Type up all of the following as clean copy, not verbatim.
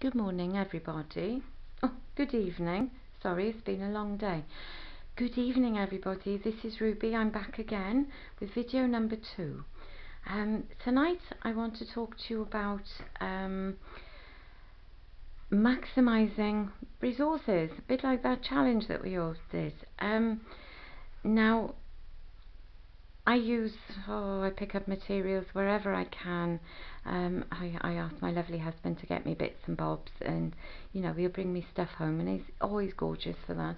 Good morning, everybody. Oh, good evening. Sorry, it's been a long day. Good evening, everybody. This is Ruby. I'm back again with video number 2. Tonight, I want to talk to you about maximizing resources, a bit like that challenge that we all did. Now, I pick up materials wherever I can. I ask my lovely husband to get me bits and bobs, and he'll bring me stuff home, and he's always gorgeous for that.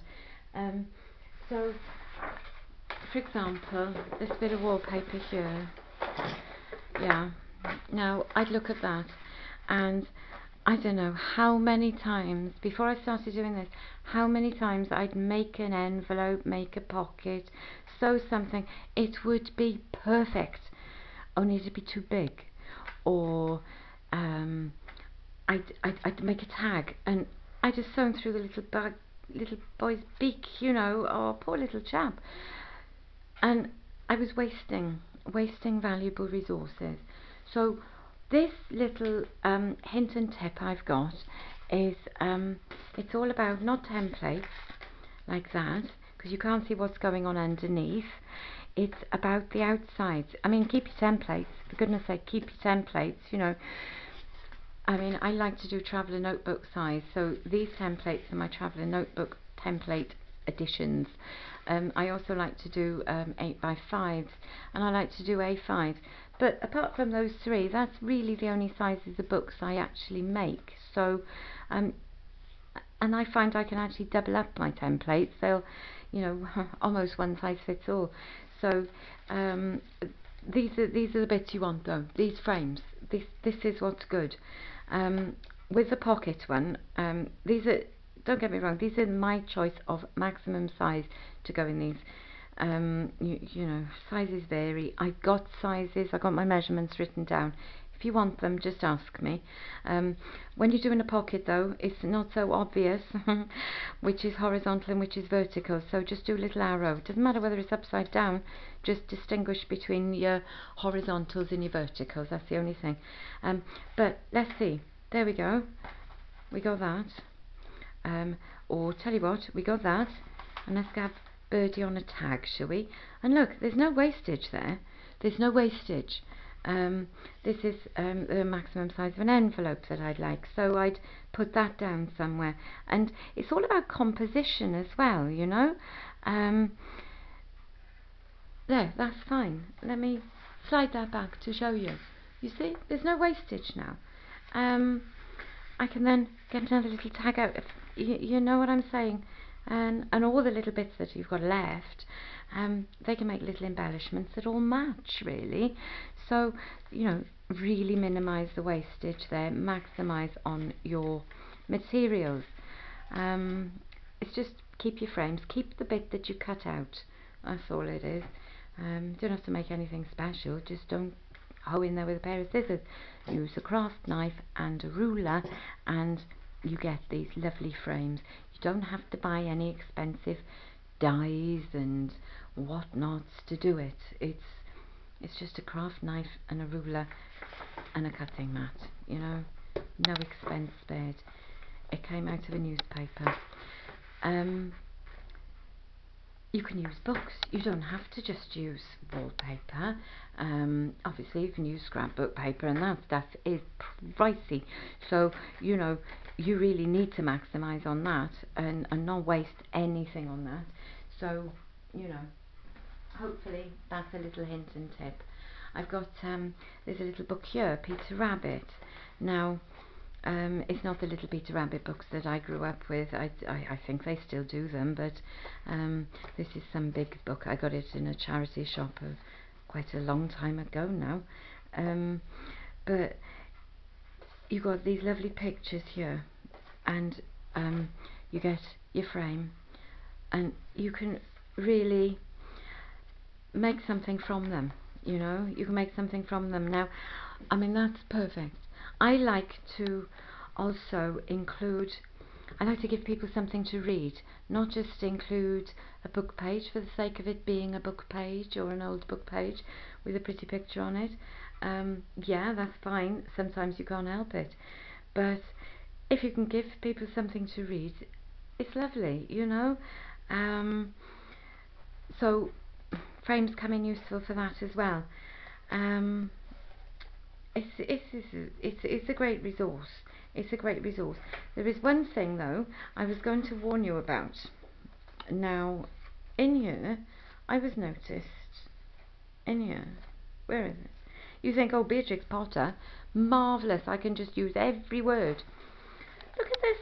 So, for example, this bit of wallpaper here. Yeah. Now I'd look at that, and I don't know how many times before I started doing this, how many times I'd make an envelope, make a pocket, sew something. It would be perfect, only it'd be too big. Or I'd make a tag, and I just sewn through the little boy's beak. Oh, poor little chap. And I was wasting valuable resources. So this little hint and tip I've got is it's all about not templates like that, because you can't see what's going on underneath. It's about the outside. I mean, keep your templates, for goodness sake, keep your templates. I mean, I like to do traveller notebook size, so these templates are my traveller notebook template editions. I also like to do 8x5s, and I like to do A5s. But apart from those three, that's really the only sizes of books I actually make. So, and I find I can actually double up my templates. They'll, almost one size fits all. So, these are the bits you want though. These frames. This is what's good. With the pocket one, these are. Don't get me wrong, these are my choice of maximum size to go in these. Sizes vary. I've got sizes, I've got my measurements written down. If you want them, just ask me. When you're doing a pocket though, it's not so obvious which is horizontal and which is vertical, so just do a little arrow. It doesn't matter whether it's upside down, just distinguish between your horizontals and your verticals, that's the only thing. But let's see, there we go, we got that. Or tell you what, we got that, and let's have Birdie on a tag, shall we? And look, there's no wastage there. There's no wastage. This is the maximum size of an envelope that I'd like, so I'd put that down somewhere. And it's all about composition as well, There, that's fine. Let me slide that back to show you. You see, there's no wastage now. I can then get another little tag out, if you know what I'm saying, and all the little bits that you've got left, they can make little embellishments that all match really. So really minimise the wastage there, maximise on your materials. It's just keep your frames, keep the bit that you cut out, that's all it is. Don't have to make anything special, just don't hoe in there with a pair of scissors. Use a craft knife and a ruler, and you get these lovely frames. You don't have to buy any expensive dies and whatnots to do it. It's just a craft knife and a ruler and a cutting mat. No expense spared. It came out of a newspaper. You can use books, you don't have to just use wallpaper. Obviously you can use scrapbook paper, and that stuff is pricey, so you really need to maximise on that and not waste anything on that. So hopefully that's a little hint and tip. I've got there's a little book here, Peter Rabbit. Now it's not the Little Peter Rabbit books that I grew up with. I think they still do them, but this is some big book. I got it in a charity shop quite a long time ago now. But you got these lovely pictures here, and you get your frame, and you can really make something from them. You can make something from them. Now, I mean, that's perfect. I like to also include, I like to give people something to read, not just include a book page for the sake of it being a book page or an old book page with a pretty picture on it. Yeah, that's fine, sometimes you can't help it, but if you can give people something to read, it's lovely, you know. So frames come in useful for that as well. Um, it's a great resource. It's a great resource. There is one thing though I was going to warn you about. Now, in here, I was noticed. In here, where is it? You think, oh, Beatrix Potter, marvellous, I can just use every word. Look at this.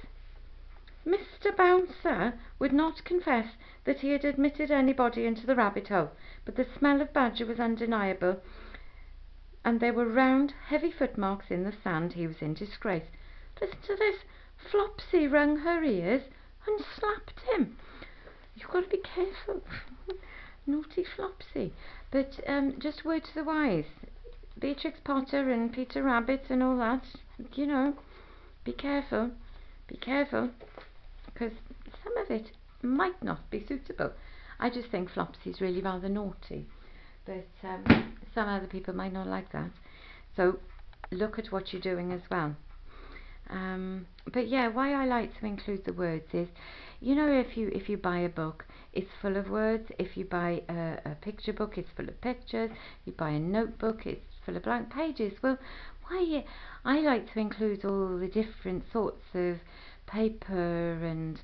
Mr. Bouncer would not confess that he had admitted anybody into the rabbit hole, but the smell of badger was undeniable, and there were round, heavy footmarks in the sand. He was in disgrace. Listen to this. Flopsy wrung her ears and slapped him. You've got to be careful. Naughty Flopsy. But just word to the wise. Beatrix Potter and Peter Rabbit and all that, you know, be careful. Be careful. Because some of it might not be suitable. I just think Flopsy's really rather naughty. But some other people might not like that. So look at what you're doing as well. But yeah, why I like to include the words is, you know, if you buy a book, it's full of words. If you buy a picture book, it's full of pictures. You buy a notebook, it's full of blank pages. Well, why I like to include all the different sorts of paper and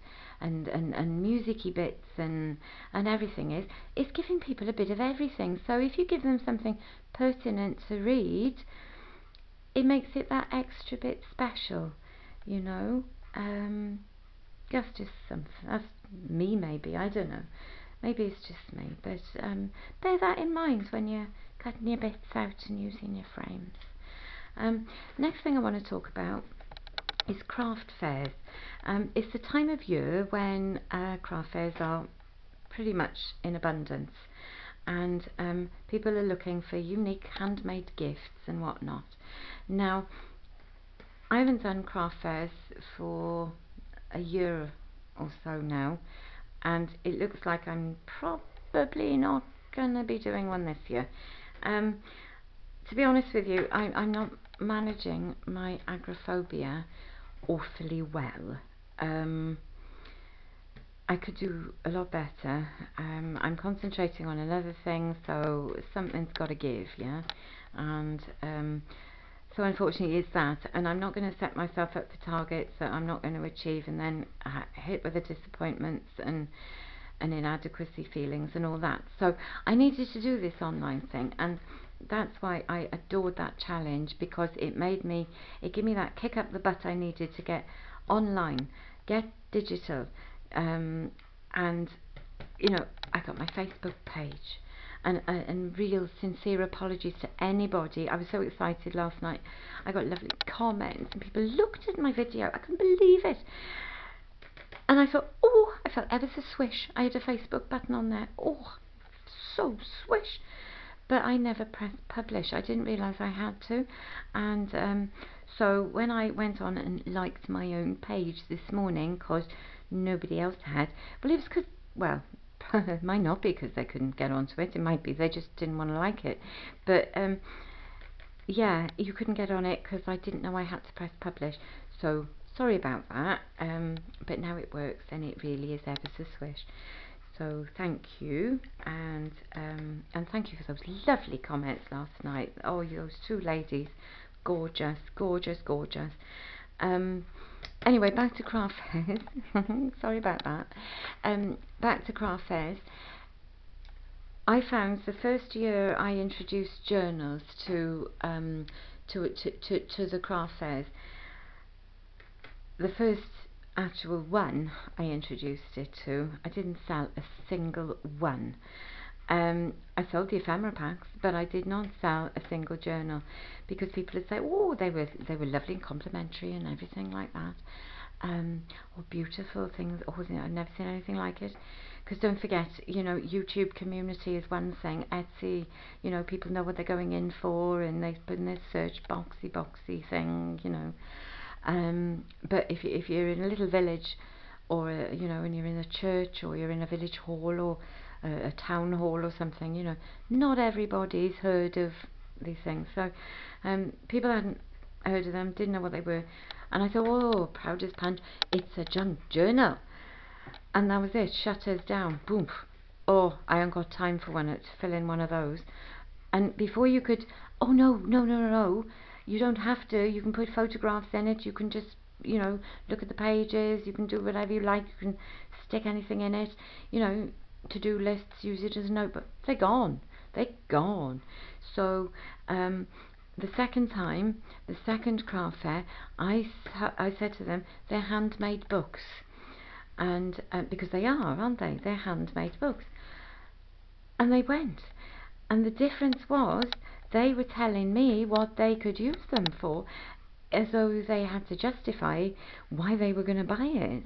musicy bits and everything is, it's giving people a bit of everything. So if you give them something pertinent to read, it makes it that extra bit special, you know. That's just something. That's me, maybe. I don't know. Maybe it's just me. But bear that in mind when you're cutting your bits out and using your frames. Next thing I want to talk about is craft fairs. It's the time of year when craft fairs are pretty much in abundance, and people are looking for unique handmade gifts and whatnot. Now, I haven't done craft fairs for a year or so now, and it looks like I'm probably not going to be doing one this year. To be honest with you, I'm not managing my agoraphobia awfully well. I could do a lot better. I'm concentrating on another thing, so something's got to give, yeah. And so unfortunately it's that, and I'm not going to set myself up for targets that I'm not going to achieve and then hit with the disappointments and inadequacy feelings and all that. So I needed to do this online thing, and that's why I adored that challenge, because it gave me that kick up the butt I needed to get online, get digital, and you know, I got my Facebook page. And real sincere apologies to anybody. I was so excited last night. I got lovely comments and people looked at my video. I couldn't believe it. And I thought, oh, I felt ever so swish. I had a Facebook button on there. Oh, so swish. But I never pressed publish. I didn't realise I had to. And so when I went on and liked my own page this morning, because nobody else had, well, it was because, well, it might not be because they couldn't get onto it. It might be they just didn't want to like it. But yeah, you couldn't get on it because I didn't know I had to press publish. So sorry about that. But now it works, and it really is ever so swish. So thank you, and thank you for those lovely comments last night. Oh, those two ladies, gorgeous, gorgeous, gorgeous. Anyway, back to craft fairs. Sorry about that. Back to craft fairs. I found the first year I introduced journals to the craft fairs. The first actual one I introduced it to, I didn't sell a single one. I sold the ephemera packs, but I did not sell a single journal, because people would say, oh, they were lovely and complimentary and everything like that, or beautiful things. Oh, I've never seen anything like it. Because don't forget, you know, YouTube community is one thing. Etsy, you know, people know what they're going in for, and they put in their search boxy thing, you know. But if you're in a little village, or you know, when you're in a church, or you're in a village hall, or a town hall or something, you know, not everybody's heard of these things. So people hadn't heard of them, didn't know what they were. And I thought, oh, proud as punch, it's a junk journal. And that was it, shutters down, boom. Oh, I haven't got time for to fill in one of those. And before you could, oh no, you don't have to, you can put photographs in it, you can just, look at the pages, you can do whatever you like, you can stick anything in it, to-do lists, use it as a notebook. They're gone. So, the second time, the second craft fair, I said to them, they're handmade books. And because they are, aren't they? They're handmade books. And they went. And the difference was they were telling me what they could use them for, as though they had to justify why they were going to buy it.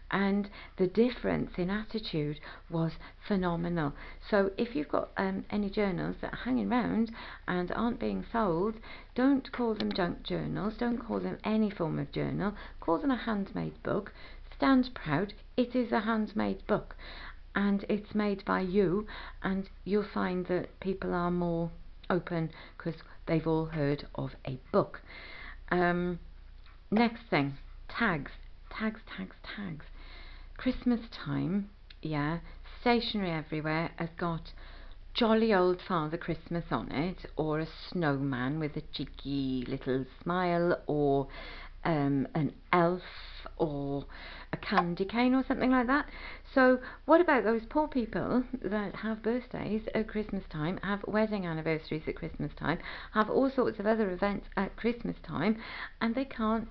And the difference in attitude was phenomenal. So if you've got any journals that are hanging around and aren't being sold, don't call them junk journals, don't call them any form of journal, call them a handmade book. Stand proud, it is a handmade book. And it's made by you, and you'll find that people are more open because they've all heard of a book. Next thing, tags. Christmas time, yeah, stationery everywhere has got Jolly Old Father Christmas on it, or a snowman with a cheeky little smile, or an elf, or a candy cane or something like that. So what about those poor people that have birthdays at Christmas time, have wedding anniversaries at Christmas time, have all sorts of other events at Christmas time, and they can't,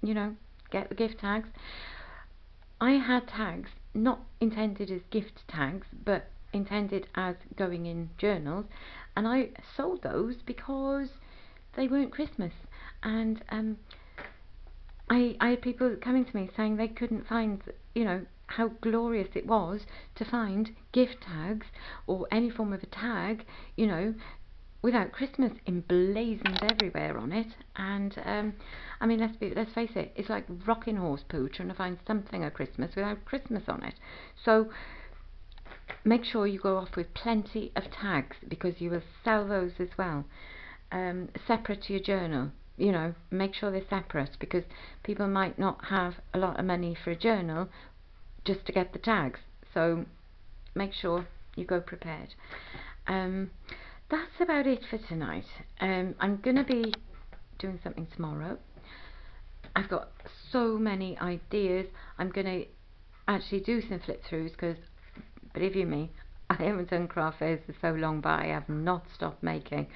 get the gift tags? I had tags not intended as gift tags, but intended as going in journals, and I sold those because they weren't Christmas. And I had people coming to me saying they couldn't find, how glorious it was to find gift tags or any form of a tag, without Christmas emblazoned everywhere on it. And I mean, let's face it, it's like rocking horse poo trying to find something at Christmas without Christmas on it. So make sure you go off with plenty of tags, because you will sell those as well, separate to your journal. Make sure they're separate, because people might not have a lot of money for a journal just to get the tags. So make sure you go prepared. That's about it for tonight. I'm going to be doing something tomorrow. I've got so many ideas. I'm going to actually do some flip throughs, because believe you me, I haven't done craft fairs for so long, but I have not stopped making.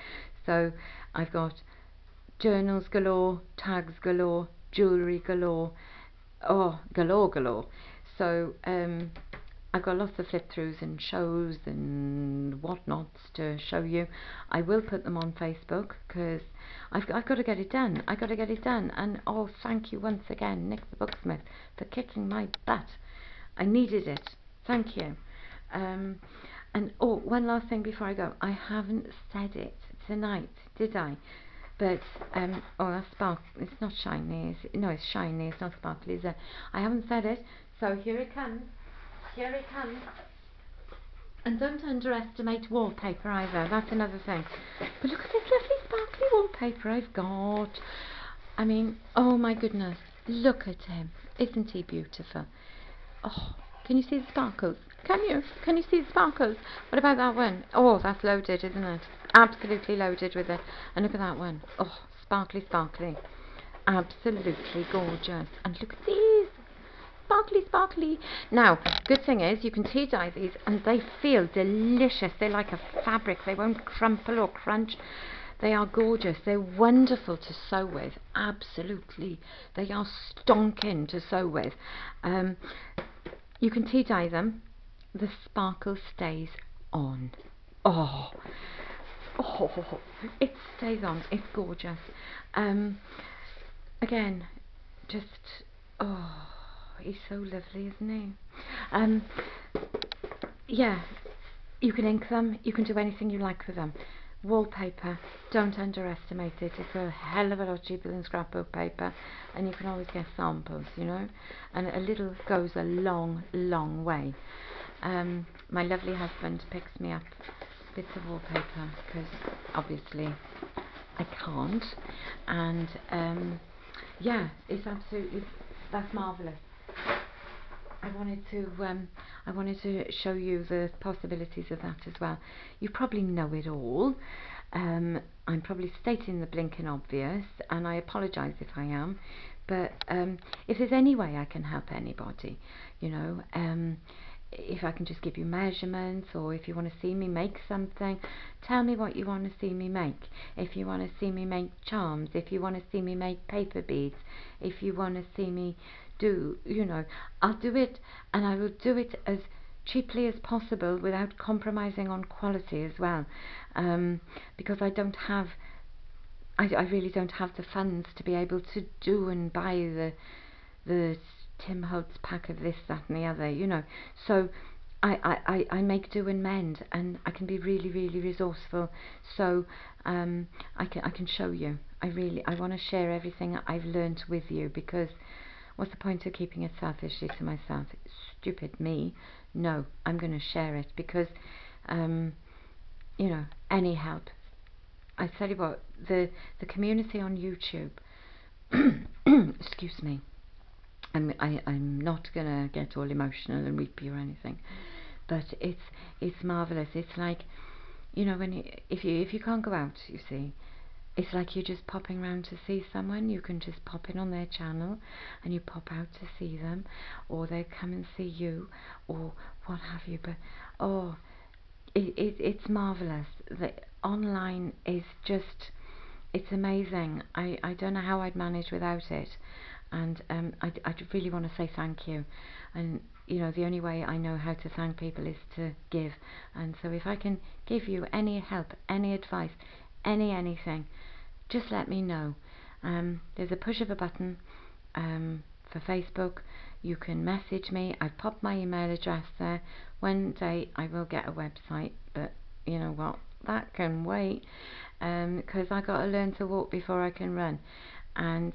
So I've got journals galore, tags galore, jewellery galore, galore. So I've got lots of flip throughs and shows and whatnots to show you. I will put them on Facebook, because I've got to get it done. And thank you once again, Nick the Booksmith, for kicking my butt. I needed it. Thank you. And one last thing before I go. I haven't said it tonight, did I? But that's sparkly. It's not shiny. No, it's shiny. It's not sparkly, is it? I haven't said it. So here it comes. And don't underestimate wallpaper either. That's another thing. But look at this lovely sparkly wallpaper I've got. I mean, oh my goodness. Look at him. Isn't he beautiful? Oh, can you see the sparkles? Can you see the sparkles? What about that one? Oh, that's loaded, isn't it? Absolutely loaded with it. And look at that one. Oh, sparkly. Absolutely gorgeous. And look at these. Sparkly. Now, good thing is you can tea dye these and they feel delicious. They're like a fabric. They won't crumple or crunch. They are gorgeous. They're wonderful to sew with. Absolutely. They are stonking to sew with. You can tea dye them. The sparkle stays on. Oh, it stays on. It's gorgeous. Again, just, he's so lovely, isn't he? Yeah, you can ink them. You can do anything you like with them. Wallpaper, don't underestimate it. It's a hell of a lot cheaper than scrapbook paper, and you can always get samples, and a little goes a long way. My lovely husband picks me up bits of wallpaper, because obviously I can't, and yeah, it's absolutely, that's marvellous. I wanted to show you the possibilities of that as well. You probably know it all. I'm probably stating the blinking obvious, and I apologise if I am. But if there's any way I can help anybody, you know, if I can just give you measurements, or if you want to see me make something, tell me what you want to see me make. If you want to see me make charms, if you want to see me make paper beads, if you want to see me do, you know, I'll do it, and I will do it as cheaply as possible without compromising on quality as well, because I don't have, I really don't have the funds to be able to do and buy the Tim Holtz pack of this, that and the other, you know. So I make do and mend, and I can be really, really resourceful. So I can show you. I want to share everything I've learnt with you, because what's the point of keeping it selfishly to myself? Stupid me. No, I'm going to share it, because you know, any help. I tell you what, the community on YouTube, excuse me, I'm not gonna get all emotional and weepy or anything, but it's marvelous. It's like, you know, when if you can't go out, you see, it's like you're just popping round to see someone. You can just pop in on their channel and you pop out to see them, or they come and see you, or what have you. But oh, it's marvelous. The online is just, it's amazing. I don't know how I'd manage without it, and I really want to say thank you. And you know, the only way I know how to thank people is to give. And so if I can give you any help, any advice, anything, just let me know. There's a push of a button for Facebook. You can message me. I've popped my email address there. One day I will get a website, but you know what, that can wait, because I got to learn to walk before I can run. And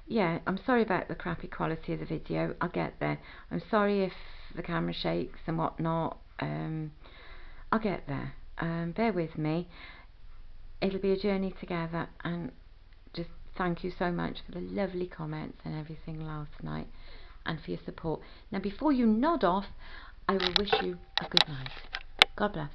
yeah, I'm sorry about the crappy quality of the video. I'll get there. I'm sorry if the camera shakes and whatnot. I'll get there. Bear with me. It'll be a journey together, and just thank you so much for the lovely comments and everything last night, and for your support. Now, before you nod off, I will wish you a good night. God bless.